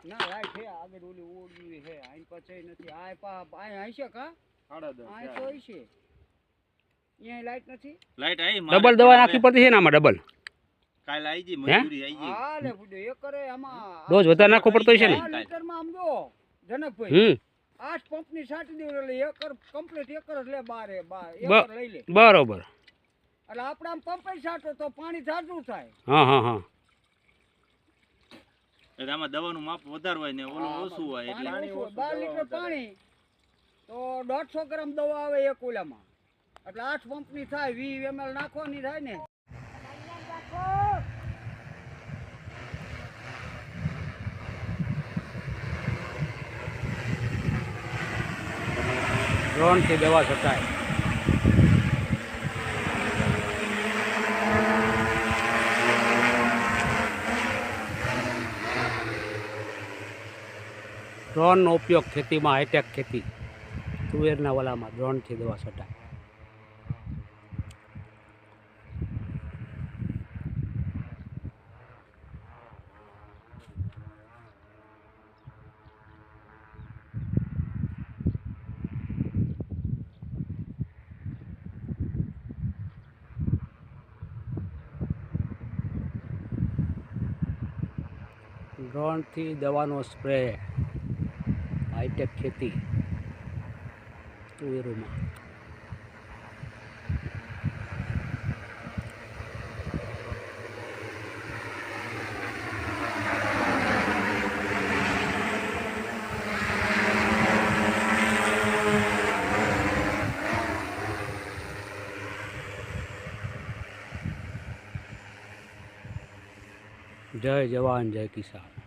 ના લાઈટ છે આગળ ઓલી ઓડી છે આઈ પછી નથી આ આઈ હશે કા 10:30 આઈ તો હશે અહીંયા લાઈટ નથી લાઈટ આવી ડબલ દવા નાખવી પડતી છે ને આમાં ડબલ કાલ આવી જી મજૂરી આવી જી હા લે બુડો એક કરે આમાં ડોઝ વધારે નાખવો પડતો છે ને લીટરમાં આમ જો જનકભાઈ 8 પંપની છાંટી દેવું એટલે એકર કમ્પ્લીટ એકર જ લે 12 એકર લઈ લે બરોબર એટલે આપણે આમ પંપે છાંટો તો પાણી ઝાઝું થાય હા એટલે આમાં દવાનું માપ વધારે હોય ને ઓલું ઓછું હોય એટલે 12 લીટર પાણી તો 150 ગ્રામ દવા આવે એક ઓલામાં એટલે 8 પંપની થાય 20 ml નાખવાની થાય ને ડ્રોન થી દવા છટાય ડ્રોનનો ઉપયોગ ખેતીમાં હાઈટેક ખેતી તુવેરના વાલામાં ડ્રોનથી દવા છટાય ડ્રોનથી દવાનો સ્પ્રે હાઈટેક ખેતી તુવેરોમાં જય જવાન જય કિસાન.